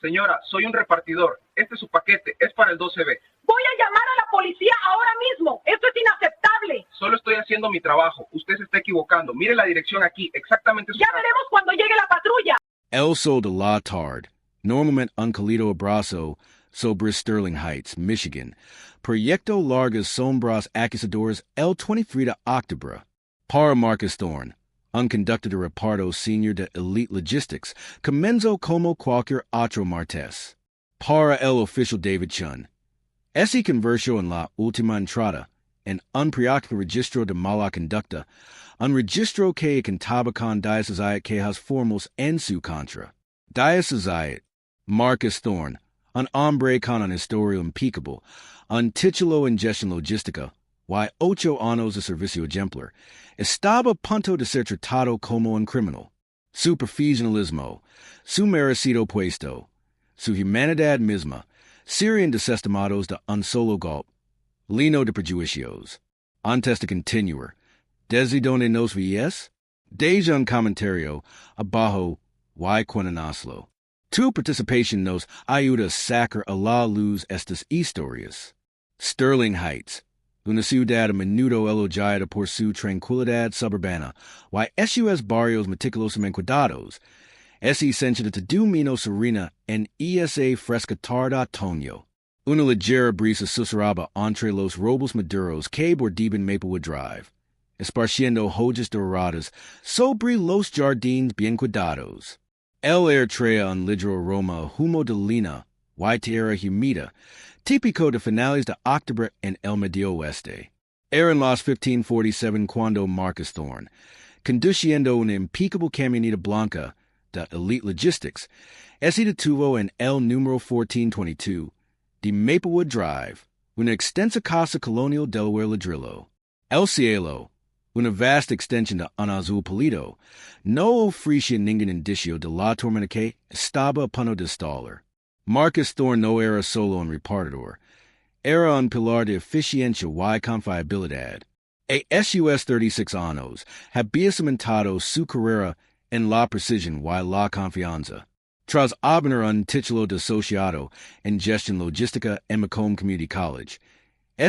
Señora, soy un repartidor. Este es su paquete, es para el 12B. Voy a llamar a la policía ahora mismo. Esto es inaceptable. Solo estoy haciendo mi trabajo. Usted se está equivocando. Mire la dirección aquí, exactamente su Ya casa. veremos cuando llegue la patrulla. El Sol de la Tard, normalmente un cálido abrazo sobre Sterling Heights, Michigan. Proyecto largas sombras acusadores el 23 de octubre. Para Marcus Thorne, un conductor de reparto senior de Elite Logistics, comenzó como cualquier otro martes. Para el oficial David Chun, ese conversió en la última entrada, en un preocupado registro de mala conducta, un registro que contaba con 17 quejas formales en su contra. 17. Marcus Thorne, un hombre con un historial impecable, un título en gestión logística, y 8 años de servicio ejemplar, estaba a punto de ser tratado como un criminal. Su profesionalismo, su merecido puesto, su humanidad misma, serían desestimados de un solo golpe, lleno de prejuicios. Antes de continuar, ¿desde donde nos ves? Deja un comentario abajo y cuéntanoslo. Tu participación nos ayuda a sacar a la luz estas historias. Sterling Heights, una ciudad a menudo elogiada por su tranquilidad suburbana, y sus barrios meticulosamente cuidados, es esencial de tu menos serena en esa fresca tarde otoño. Una ligera brisa susurraba entre los robos maduros que bordeaban Maplewood Drive, esparciendo hojas doradas sobre los jardines bien cuidados. El aire traía un ligero aroma a humo de lina y tierra humida, típico de finales de octubre en el Medio Oeste. Eran las 15:47 cuando Marcus Thorne, conduciendo una impecable camioneta blanca de Elite Logistics, se detuvo en el número 1422 de Maplewood Drive, una extensa casa colonial Delaware ladrillo. El cielo, una vasta extensión de un azul pálido, no ofrecía ningún indicio de la tormenta que estaba a punto de estallar. Marcus Thorne no era solo un repartidor, era un pilar de eficiencia y confiabilidad. A sus 36 años había cimentado su carrera en la precisión y la confianza. Tras obtener un título de asociado en gestión logística en Macomb Community College,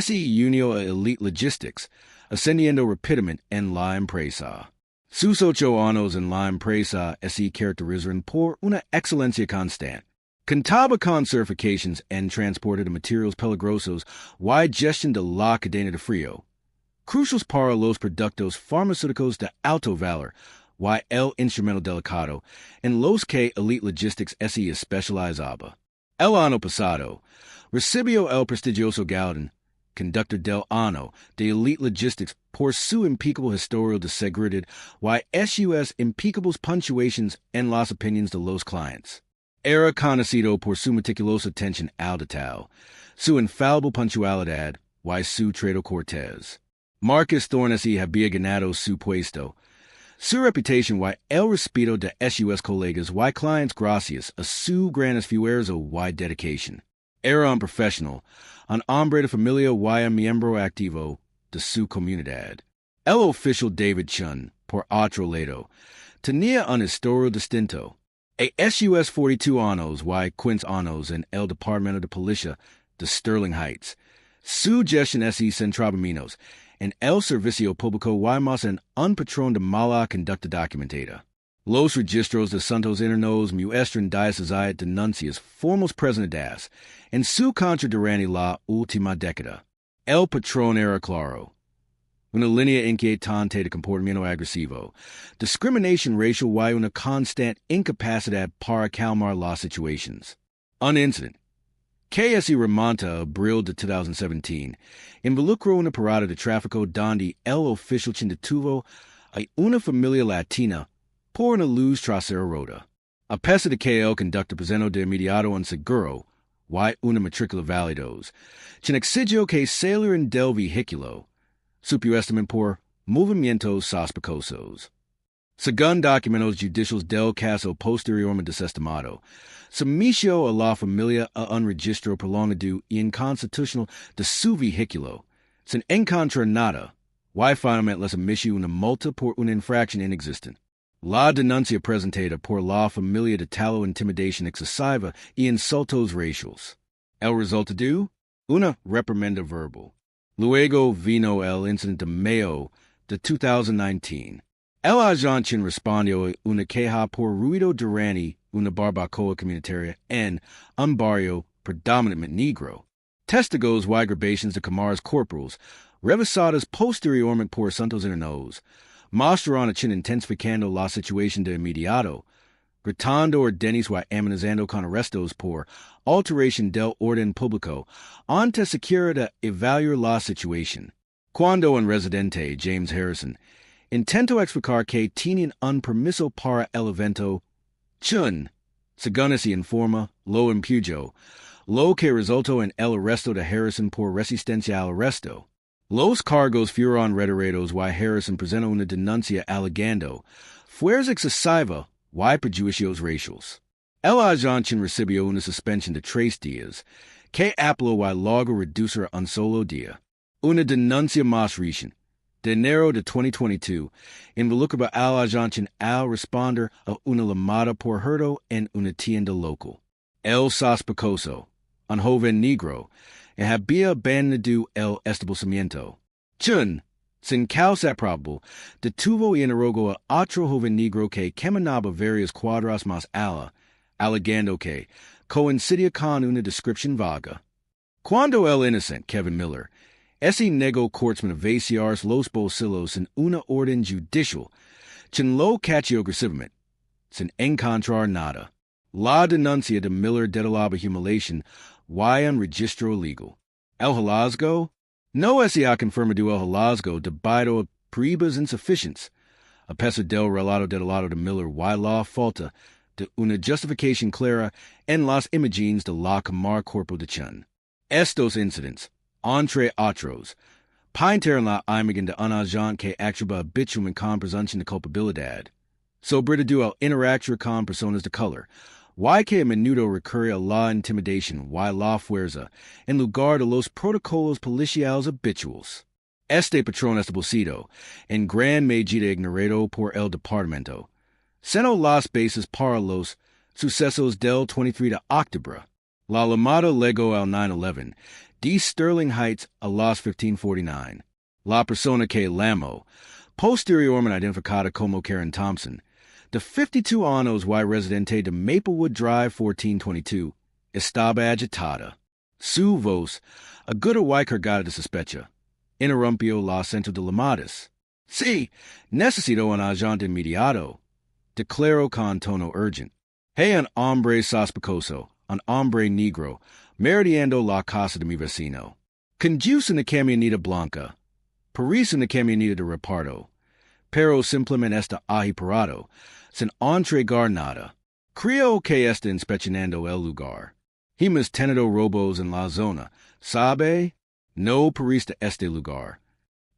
se unió a Elite Logistics, ascendiendo rápidamente en la empresa. Sus 8 años en la empresa se caracterizaron por una excelencia constante. Contaba con certifications en transporte de materiales peligrosos y gestión de la cadena de frío, cruciales para los productos farmacéuticos de alto valor y el instrumento delicado en los que Elite Logistics se especializaba. El año pasado, recibió el prestigioso galardón Conductor del Año de Elite Logistics por su impecable historial de seguridad y sus impecables puntuations en las opiniones de los clientes. Era conocido por su meticulosa atención al detalle, su infalible puntualidad y su trato cortés. Marcus Thorne había ganado su puesto, su reputación y el respeto de sus colegas y clientes gracias a su gran esfuerzo y dedicación. Era un profesional, un hombre de familia y un miembro activo de su comunidad. El oficial David Chun, por otro lado, tenía un historial distinto. A sus 42 años y 15 años en el departamento de policía de Sterling Heights, su gestión se centraba menos en el servicio público y más en un patrón de mala conducta documentada. Los registros de asuntos internos muestran 17 denuncias formales presentadas en su contra durante la última década. El patrón era claro. Una línea inquietante de comportamiento agresivo, discriminación racial y una constante incapacidad para calmar las situaciones. Un incidente, que se remonta a abril de 2017, involucró una parada de tráfico donde el oficial detuvo a una familia latina por una luz trasera rota. A pesar de que el conductor presentó de inmediato un seguro y una matrícula válidos, quien exigió que salieran del vehículo, supuestamente por movimientos sospechosos. Según documentos judiciales del caso posteriormente desestimado, sometió a la familia a un registro prolongado y inconstitucional de su vehículo, sin encontrar nada, y finalmente les emitió una multa por una infracción inexistente. La denuncia presentada por la familia de talo intimidación excesiva y insultos raciales. El resultado, una reprimenda verbal. Luego vino el incidente de Mayo de 2019. El agente respondió a una queja por ruido durante una barbacoa comunitaria en un barrio predominantemente negro. Testigos y grabaciones de cámaras corporales, revisadas posteriormente por asuntos internos, mostraron a intensificando la situación de inmediato, gritando ordenes y amenazando con arrestos por alteración del orden público antes siquiera de evaluar la situación. Cuando un residente, James Harrison, intentó explicar que tenían un permiso para el evento, Chun, según se informa, lo impuyó, lo que resultó en el arresto de Harrison por resistencia al arresto. Los cargos fueron retirados y Harrison presentó una denuncia alegando fuerza excesiva y prejuicios raciales. El agente recibió una suspensión de 3 días, que apeló y luego reducir a un solo día. Una denuncia más reciente, de enero de 2022, involucraba al agente al responder a una llamada por hurto en una tienda local. El sospechoso, un joven negro, había abandonado el establecimiento. Chun, sin causa probable, detuvo y interrogó a otro joven negro que caminaba varias cuadras más allá, alegando que coincidía con una descripción vaga. Cuando el inocente Kevin Miller, ese negó courtsman a vaciar los bolsillos en una orden judicial, Chun lo cachó agresivamente, sin encontrar nada. La denuncia de Miller detalaba humiliación y un registro legal. El hallazgo no se ha confirmado el hallazgo debido a pruebas insuficientes, a pesar del relato detalado de Miller y la falta de una justificación clara en las imágenes de la cámara corporal de Chun. Estos incidentes, entre otros, pintaron la imagen de un agente que actúa habitualmente con presunción de culpabilidad, sobre todo al interactuar con personas de color, y que a menudo recurre a la intimidación y la fuerza en lugar de los protocolos policiales habituales. Este patrón establecido, en gran medida ignorado por el departamento, sentó las bases para los sucesos del 23 de octubre. La llamada luego al 9/11, de Sterling Heights a las 1549. La persona que llamó, posteriormente identificada como Karen Thompson, de 52 años y residente de Maplewood Drive 1422, estaba agitada. Su voz, aguda y cargada de sospecha, interrumpió la centro de llamadas. Sí, necesito un agente inmediato, declaró con tono urgente. Hay un hombre sospechoso, un hombre negro, merodeando la casa de mi vecino. Conduce una camioneta blanca. Parece una camioneta de reparto, pero simplemente está ahí parado, sin entregar nada. Creo que está inspeccionando el lugar. Hemos tenido robos en la zona, ¿sabe? No parece este lugar.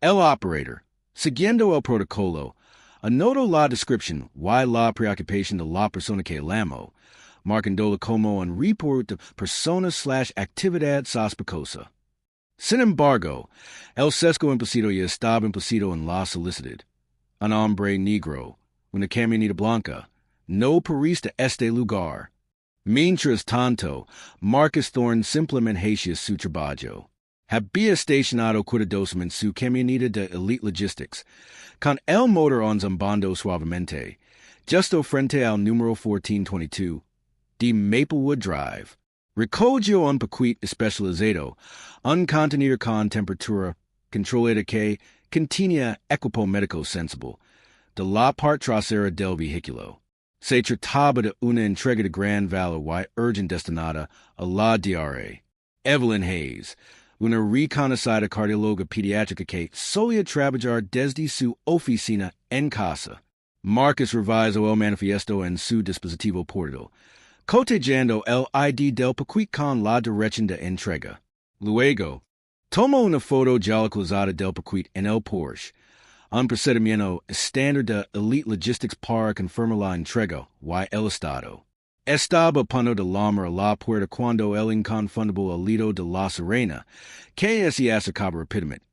El operator, siguiendo el protocolo, anotó la descripción y la preocupación de la persona que llamó, marcándola como un report de persona/actividad sospechosa. Sin embargo, el sesgo implícito ya estaba implícito en la solicitud. Un hombre negro, una camioneta blanca, no parece este lugar. Mientras tanto, Marcus Thorne simplemente hacía su trabajo. Había estacionado cuidadosamente su camioneta de Elite Logistics, con el motor enzambando suavemente, justo frente al número 1422 de Maplewood Drive. Recogió un paquete especializado, un contenedor con temperatura controlada que contenía equipo médico sensible, de la parte trasera del vehículo. Se trataba de una entrega de gran valor y urgente destinada a la DRA. Evelyn Hayes, una reconocida cardióloga pediátrica que solía trabajar desde su oficina en casa. Marcus revisó el manifiesto en su dispositivo portátil, cotejando el ID del paquete con la dirección de entrega. Luego, tomó una foto geolocalizada del paquete en el Porsche, un procedimiento estándar de Elite Logistics para confirmar la entrega y el estado. Estaba a punto de llamar a la puerta cuando el inconfundible alito de la sirena, que se acercaba rápidamente,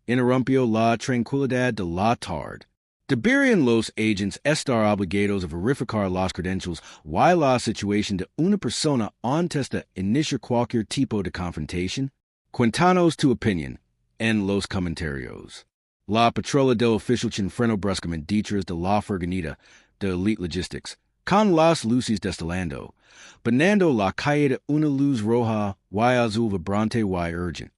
interrumpió la tranquilidad de la tarde. Deberian los agents estar obligados a verificar las credentials y la situación de una persona antes de iniciar cualquier tipo de confrontación. Cuéntanos tu opinión en los comentarios. La patrulla del oficial freno bruscamente detrás de la furgoneta de Elite Logistics, con las luces destilando, banando la calle de una luz roja y azul vibrante y urgent.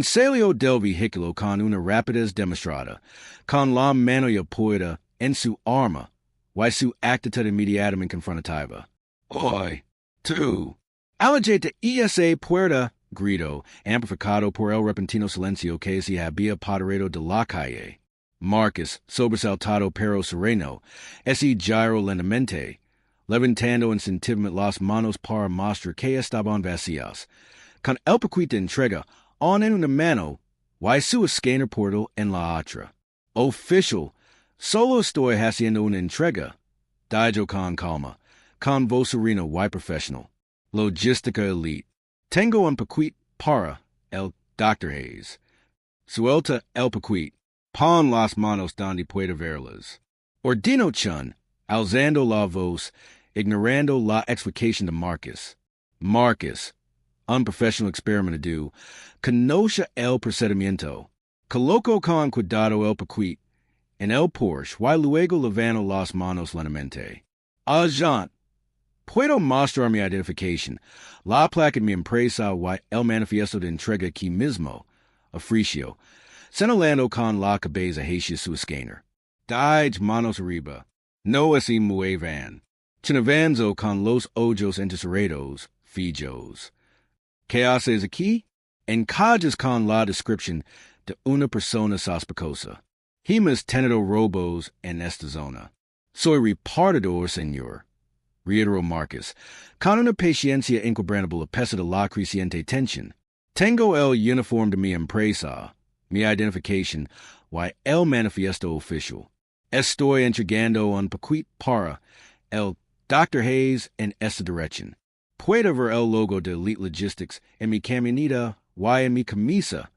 Salió del vehículo con una rapidez demostrada, con la mano apoyada en su arma y su actitud inmediatamente confrontativa. Oy, tú. Allegé de esa puerta, grito, amplificado por el repentino silencio que se había apoderado de la calle. Marcus, sobresaltado pero sereno, ese giró lentamente, levantando instintivamente las manos para mostrar que estaban vacías. Con el paquete de entrega en una mano, y su escáner portal en la otra. Oficial, solo estoy haciendo una entrega. Dijo con calma, con voz serena y profesional. Logística Elite. Tengo un paquete para el Dr. Hayes. Suelta el paquete. Pon las manos donde pueda verlas. Ordino Chun, alzando la voz, ignorando la explicación de Marcus. Marcus, unprofessional experimento, conoce el procedimiento. Coloco con cuidado el paquete en el Porsche y luego levanto las manos lentamente. Agent, puedo mostrar mi identificación, la placa de mi empresa y el manifiesto de entrega aquí mismo. Ofreció, señalando con la cabeza hacia su escáner. Dij manos arriba. No se muevan. Chinavanzo con los ojos entrecerrados, fijos. ¿Qué haces aquí? Encajas con la descripción de una persona sospechosa. Hemos tenido robos en esta zona. Soy repartidor, señor. Reiteró Marcus, con una paciencia inquebrantable a pesar de la creciente tensión. Tengo el uniforme de mi empresa, mi identificación y el manifiesto oficial. Estoy entregando un paquete para el Dr. Hayes en esta dirección. Puede ver el logo de Elite Logistics en mi camioneta y en mi camisa.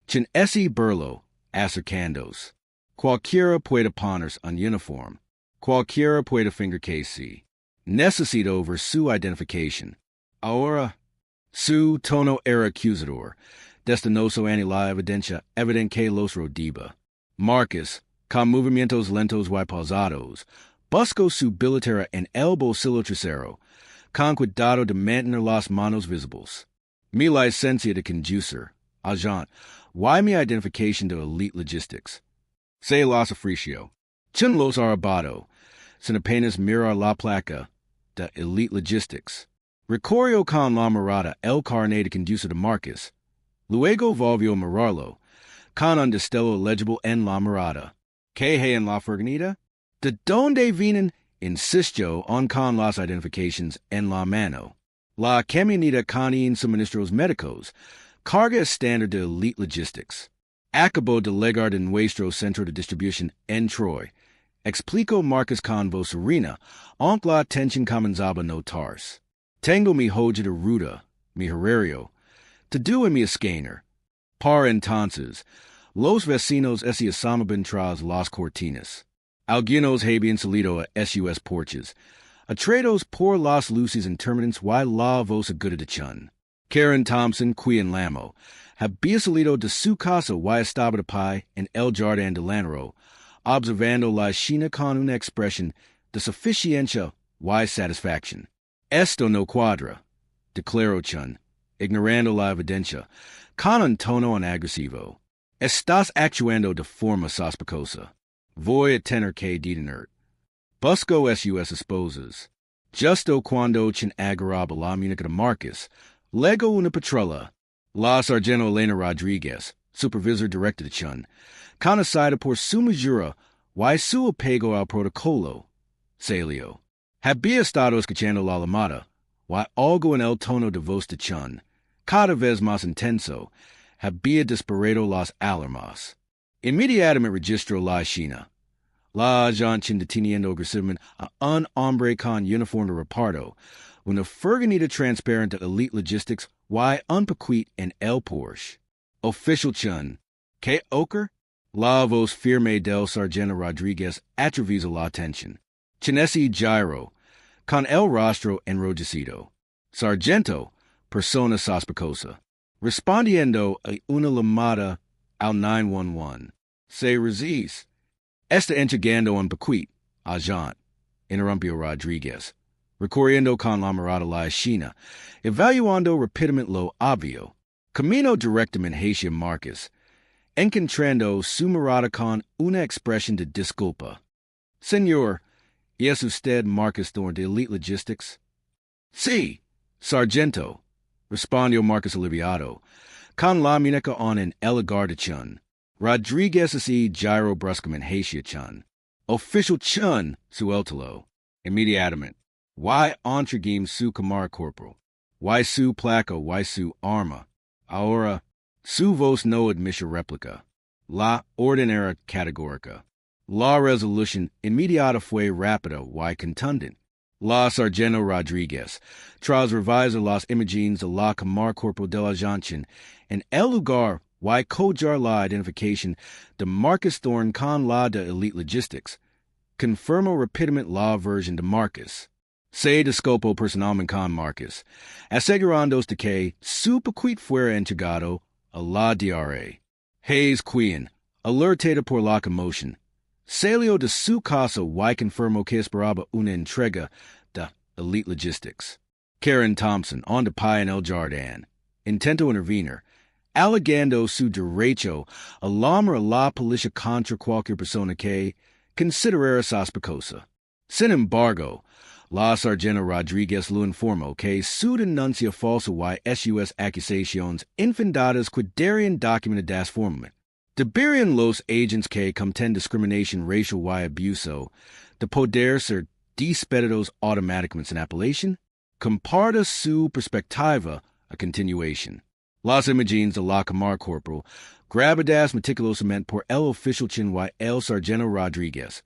Chin ese burlo, acercandos. Cualquiera puede ponerse un uniforme. Cualquiera puede finger que sí. Necesito ver su identificación. Ahora, su tono era acusador, destinoso ante la evidencia evidente que los rodeaba. Marcus, con movimientos lentos y pausados, buscó su billetera en el bolsillo trasero, con cuidado de mantener las manos visibles. Mi licencia de conducir, agent, y mi identificación de Elite Logistics. Se las ofreció. Chun los arrobado, sin apenas mirar la placa de Elite Logistics. Recorrió con la mirada el carnet de conducir de Marcus. Luego volvió a mirarlo, con un destello legible en la mirada. ¿Qué hay en la furgoneta? ¿De dónde vienen? Insistió con las identificaciones en la mano. La camioneta con suministros médicos, carga estándar de Elite Logistics. Acabo de llegar de nuestro centro de distribución en Troy. Explicó Marcus con voz serena, aunque la tensión comenzaba a notarse. Tengo mi hoja de ruta, mi horario, todo en mi escáner. Para entonces, los vecinos se asomaban tras las cortinas. Algunos habían salido a sus porches, atraídos por las luces intermitentes y la voz aguda de Chun. Karen Thompson, quien Lamo, había salido de su casa y estaba de pie en el jardín delantero, observando la escena con una expresión de suficiencia y satisfacción. Esto no cuadra, declaró Chun, ignorando la evidencia, con un tono agresivo. Estás actuando de forma sospechosa. Voy a tener que detener. Busco sus esposas. Justo cuando Chun agarraba la muñeca de Marcus, luego una patrulla. La sargento Elena Rodriguez, supervisor directo de Chun, conocida por su mesura y su apego al protocolo. Salió. Había estado escuchando la llamada, y algo en el tono de voz de Chun, cada vez más intenso, había disparado las alarmas. Inmediatamente registró la escena. La agente deteniendo agresivamente a un hombre con uniforme de reparto, una furgoneta transparente de Elite Logistics y un paquete en el Porsche. Official Chun, ¿qué ocurre? La vos firme del sargento Rodriguez attraviesa la tensión. Chinesi gyro, con el rostro enrojecido. Sargento, persona sospechosa. Respondiendo a una llamada al 911. Se resiste. Está entregando un paquete, agent, interrumpió Rodriguez. Recorriendo con la mirada la escena, evaluando rápidamente lo obvio. Camino directamente hacia Marcus, encontrando su mirada con una expresión de disculpa. Señor, ¿es usted Marcus Thorne de Elite Logistics? Sí, sargento, respondió Marcus aliviado, con la muñeca en el lugar de Chun. Rodriguez así gyro bruscamente hacia Chun. Official Chun, suéltalo. Inmediatamente. Why entreguim su cámara corporal? Why su placa? Why su arma? Ahora, su voz no admite réplica. La ordinera categórica. La resolución inmediata fue rápida y contundente. La sargento Rodriguez, tras revisar las imágenes de la cámara corporal de la Janchen, en el lugar y cojar la identificación de Marcus Thorne con la de Elite Logistics, confirmó rápidamente la versión de Marcus. Se disculpó personalmente con Marcus, asegurándose de que su paquete fuera entregado a la DRA. Hayes Queen, alertada por la conmoción, salió de su casa y confirmó que esperaba una entrega de Elite Logistics. Karen Thompson, on de pie en el jardín, intentó intervenir, alegando su derecho a llamar a la policía contra cualquier persona que considerara sospechosa. Sin embargo, la sargento Rodriguez lo informó que su denuncia falsa y sus acusaciones infundadas quedarían documentadas formalmente. Deberían los agentes que cometen discriminación racial y abuso de poder ser despedidos automáticamente sin apelación? Comparta su perspectiva a continuación. Las imágenes de la cámara corporal, grabadas meticulosamente por el oficial Chin y el sargento Rodriguez,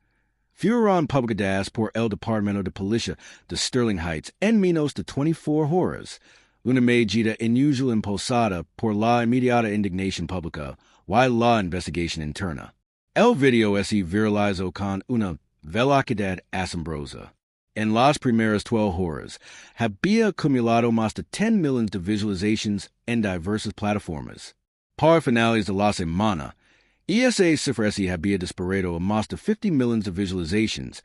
fueron publicadas por el Departamento de Policía de Sterling Heights en menos de 24 horas, una medida inusual impulsada por la inmediata indignación pública y la investigación interna. El video se viralizó con una velocidad asombrosa. En las primeras 12 horas, había acumulado más de 10 millones de visualizaciones en diversas plataformas. Para finales de la semana, esa cifra había disparado a más de 50 millones de visualizaciones,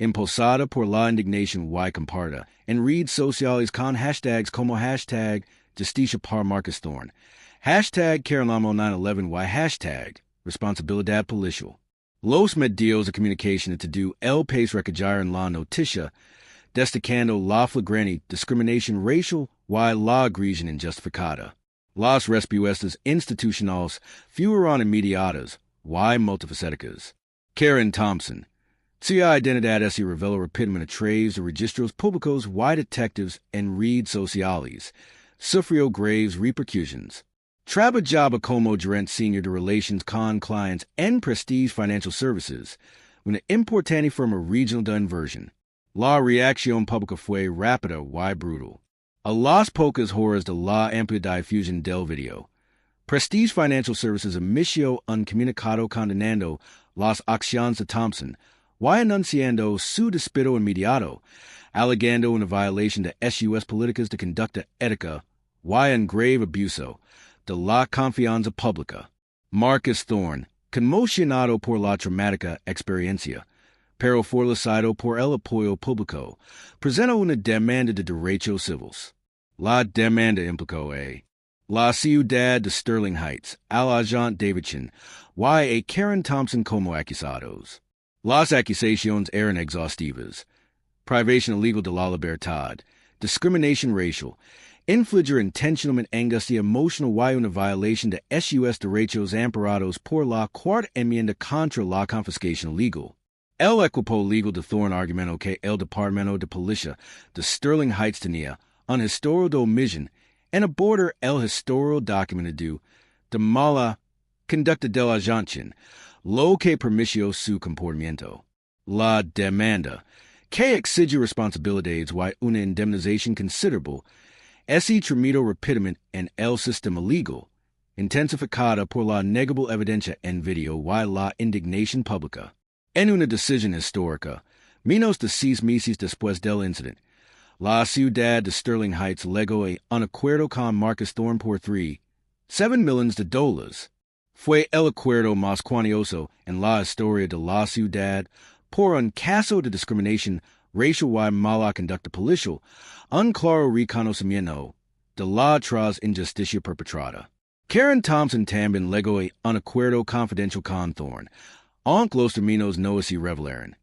impulsada por la indignación y compartida en redes sociales con hashtags como hashtag Justicia para Marcus Thorne, hashtag Carolamo 911 y hashtag Responsabilidad Policial. Los medios de comunicación to el país recallaron la noticia, destacando la flagrante discriminación racial y la agresión injustificada. Las respuestas institucionales fueron inmediatas y multifacéticas. Karen Thompson, cuya identidad se reveló rápidamente a través de registros públicos y detectives en redes sociales, sufrió graves repercusiones. Trabajaba como gerente senior de relations con clients en Prestige Financial Services, una importante firma regional de inversión. La reacción pública fue rápida y brutal. A las pocas horas de la amplia difusión del video, Prestige Financial Services emitió un comunicado condenando las acciones de Thompson y anunciando su despido inmediato, alegando una violación de sus políticas de conducta ética y un grave abuso de la confianza pública. Marcus Thorne, conmocionado por la traumática experiencia, pero fortalecido por el apoyo público, presentó una demanda de derechos civiles. La demanda implicó a la ciudad de Sterling Heights, al agente Davidson y a Karen Thompson como acusados. Las acusaciones eran exhaustivas: privación ilegal de la libertad, discriminación racial, infligir intencionalmente angustia emocional y una violación de sus derechos amparados por la cuarta enmienda contra la confiscación legal. El equipo legal de Thorne argumentó que el Departamento de Policía de Sterling Heights tenía un historial de omisión en abordar el historial documentado de mala conducta del agente, lo que permitió su comportamiento. La demanda, que exige responsabilidades y una indemnización considerable, se tramitó rápidamente en el sistema legal, intensificada por la negable evidencia en video y la indignación pública. En una decisión histórica, menos de 6 meses después del incidente, la ciudad de Sterling Heights legó un acuerdo con Marcus Thorne por $7 millones. Fue el acuerdo más cuantioso en la historia de la ciudad por un caso de discriminación racial y mala conducta policial, un claro reconocimiento de la injusticia perpetrada. Karen Thompson también legó un acuerdo confidencial con Thorne, aunque los términos no se revelaron.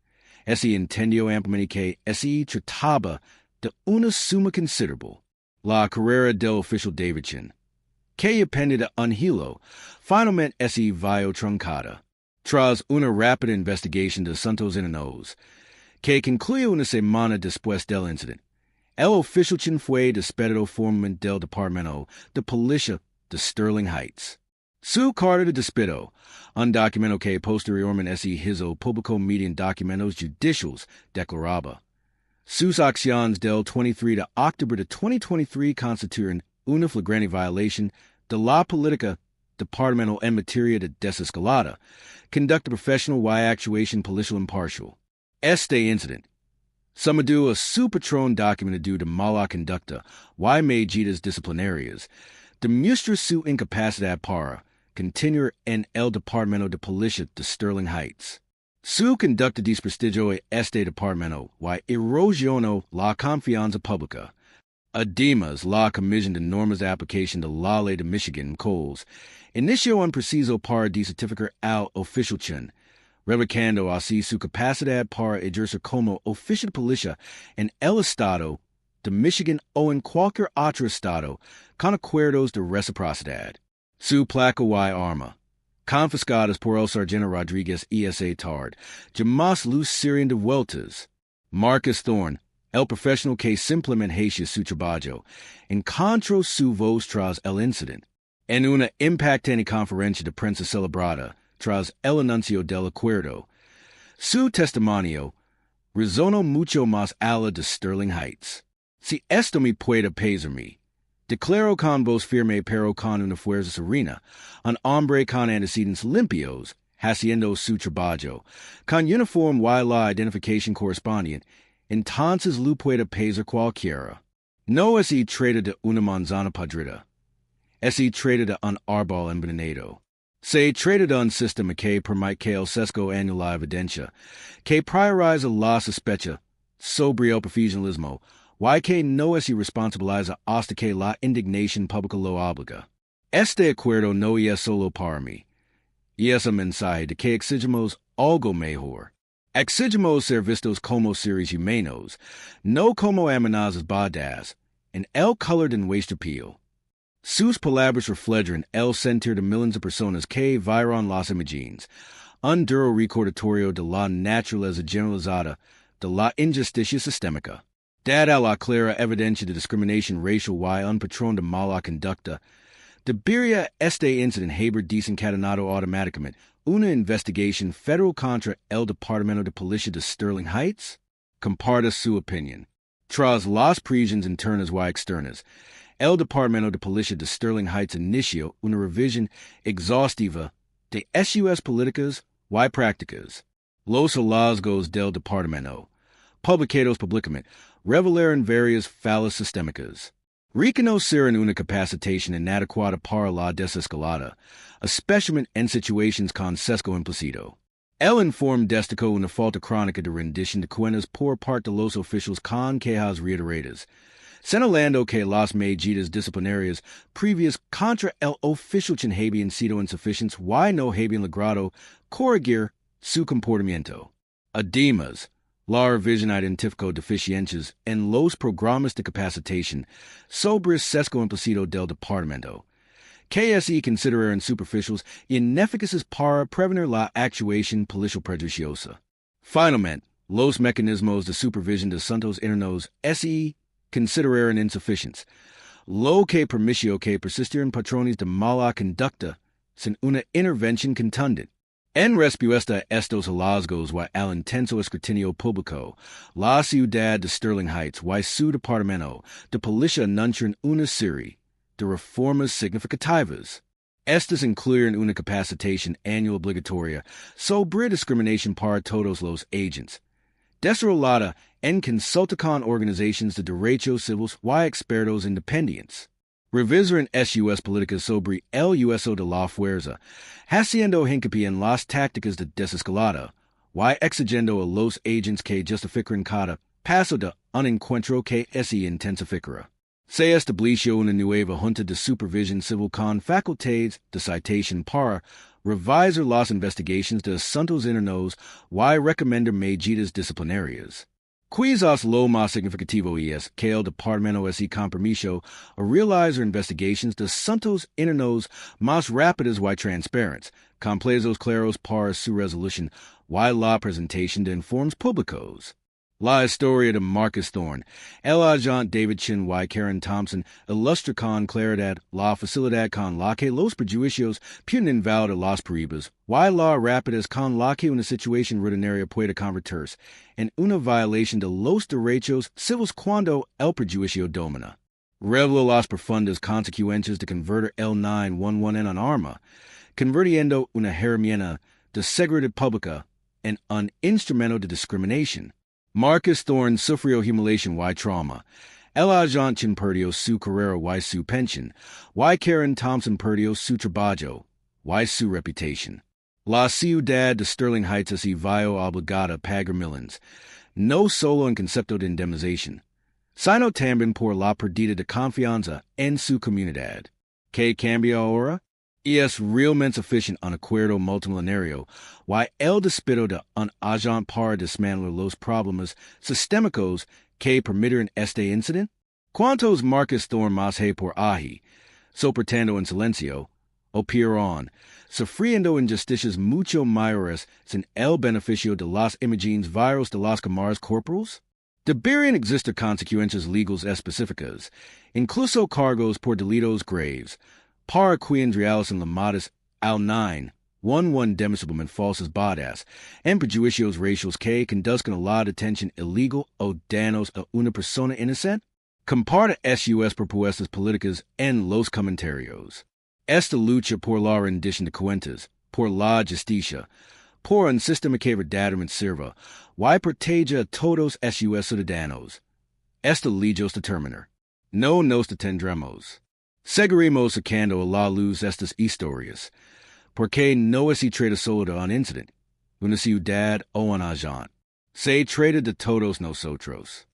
Ese entendió ampliamente que ese trataba de una suma considerable, la carrera del oficial Davidson, que depende de un hilo, finalmente ese vio truncada. Tras una rápida investigación de Santos Inanos, que concluyó una semana después del incidente, el oficial fue despedido formalmente del Departamento de Policía de Sterling Heights. Su carta de despido, un documento que posteriormente se hizo público mediante documentos judiciales, declaraba: sus acciones del 23 de octubre de 2023 constituyen una flagrante violación de la política departamental en materia de desescalada, conducta profesional y actuación policial imparcial. Este incidente, sumado a su patrón documentado de mala conducta y medidas disciplinarias, demuestra su incapacidad para continuar en el Departamento de Policía de Sterling Heights. Su conducta desprestigió este departamento y erosionó la confianza pública. Además, la Comisión de Normas de Aplicación de la Ley de Michigan, Coles, inició un proceso para decertificar al oficial, revocando así su capacidad para ejercer como oficial de policía en el estado de Michigan o en cualquier otro estado con acuerdos de reciprocidad. Su placa y arma, confiscadas por el sargento Rodríguez esa tarde, jamás luz serían devueltas. Marcus Thorne, el profesional que simplemente hacía su trabajo, encontró su voz tras el incidente. En una impactante conferencia de prensa celebrada tras el anuncio del acuerdo, su testimonio resonó mucho más a la de Sterling Heights. Si esto me puede pesarme, declaro con voz firme pero con una fuerza serena, un hombre con antecedentes limpios, haciendo su trabajo, con uniforme y la identificación correspondiente, entonces lo puede pesar cualquiera. No es trata de una manzana podrida, es trata de un árbol envenenado. Se trata de un sistema que permite que el sesgo en la evidencia, que prioriza la sospecha sobre el profesionalismo, y que no es responsabiliza hasta que la indignación pública lo obliga. Este acuerdo no es solo para mí, y es un mensaje de que exigimos algo mejor. Exigimos ser vistos como seres humanos, no como amenazas badas, en el color de nuestra piel. Sus palabras reflejan el sentir de millones de personas que vieron las imágenes, un duro recordatorio de la naturaleza generalizada de la injusticia sistémica. Dada la clara evidencia de discriminación racial y un patrón de mala conducta, debería este incidente haber desencadenado automáticamente una investigación federal contra el Departamento de Policía de Sterling Heights? Comparta su opinión. Tras las presiones internas y externas, el Departamento de Policía de Sterling Heights inició una revisión exhaustiva de sus políticas y prácticas. Los hallazgos del departamento, publicados públicamente, revelaron varias fallas sistémicas. Reconocieron una capacitación inadecuada para la desescalada, especialmente en situaciones con sesgo implícito. El informe destacó una falta crónica de rendición de cuentas por parte de los oficiales con quejas reiteradas, señalando que las medidas disciplinarias previas contra el oficial habían sido insuficientes y no habían logrado corregir su comportamiento. Además, la revisión identificó deficiencias en los programas de capacitación sobre sesgo implícito del departamento, que se consideraron superficiales y ineficaces para prevenir la actuación policial perniciosa. Finalmente, los mecanismos de supervisión de asuntos internos se consideraron insuficientes, lo que permitió que persistieran patrones de mala conducta sin una intervención contundente. En respuesta a estos hallazgos y al intenso escrutinio público, la ciudad de Sterling Heights y su departamento de policía anunciaron una serie de reformas significativas. Estas incluyen una capacitación anual obligatoria sobre discriminación para todos los agentes, desarrollada en consulta con organizaciones de derechos civiles y expertos independientes. Revisar en SUS políticas sobre el uso de la fuerza, haciendo hincapié en las tácticas de desescalada, y exigiendo a los agentes que justifiquen cada paso de un encuentro que se intensificará. Se estableció una nueva junta de supervisión civil con facultades de citación para revisar las investigaciones de asuntos internos y recomendar medidas disciplinarias. Quizás lo más significativo es que el departamento se compromiso a realizar investigaciones de asuntos internos más rápidas y transparentes, con plazos claros para su resolución y la presentación de informes públicos. La historia de Marcus Thorne, el agente David Chin y Karen Thompson ilustra con claridad la facilidad con la que los prejuicios pueden invalidar las pruebas y la rapidez con la que una situación rutinaria puede convertirse en una violación de los derechos civiles cuando el prejuicio domina. Revela las profundas consecuencias de convertir el 911 en un arma, convirtiendo una herramienta de seguridad pública en un instrumento de discriminación. Marcus Thorne sufrió humiliación y trauma. El agente Chin perdió su carrera y su pensión, y Karen Thompson perdió su trabajo y su reputación. La ciudad de Sterling Heights se vio obligada a pagar millions, no solo en concepto de indemnización, sino también por la pérdida de confianza en su comunidad. ¿Qué cambia ahora? Es realmente suficiente un acuerdo multimilenario y el despido de un agente para desmantelar los problemas sistémicos que permitieron este incidente? ¿Cuántos Marcus Thorne más hay por ahí, soportando en silencio, o peor aún, sufriendo injusticias mucho mayores sin el beneficio de las imágenes virales de las cámaras corporales? Deberían existir consecuencias legales específicas, incluso cargos por delitos graves, para quienes realicen llamadas al 911 demisiblemente falsas badas en prejuicios raciales que conduzcan a la detención ilegal o daños a una persona inocente. Compara SUS propuestas políticas en los comentarios. Esta lucha por la rendición de cuentas, por la justicia, por un sistema que verdaderamente sirva, y proteja a todos SUS ciudadanos. Esta lejos de terminar. No nos detendremos. Seguiremos sacando a la luz estas historias, porque no se trata solo de un incidente, una ciudad o un agente. Se trata de todos nosotros.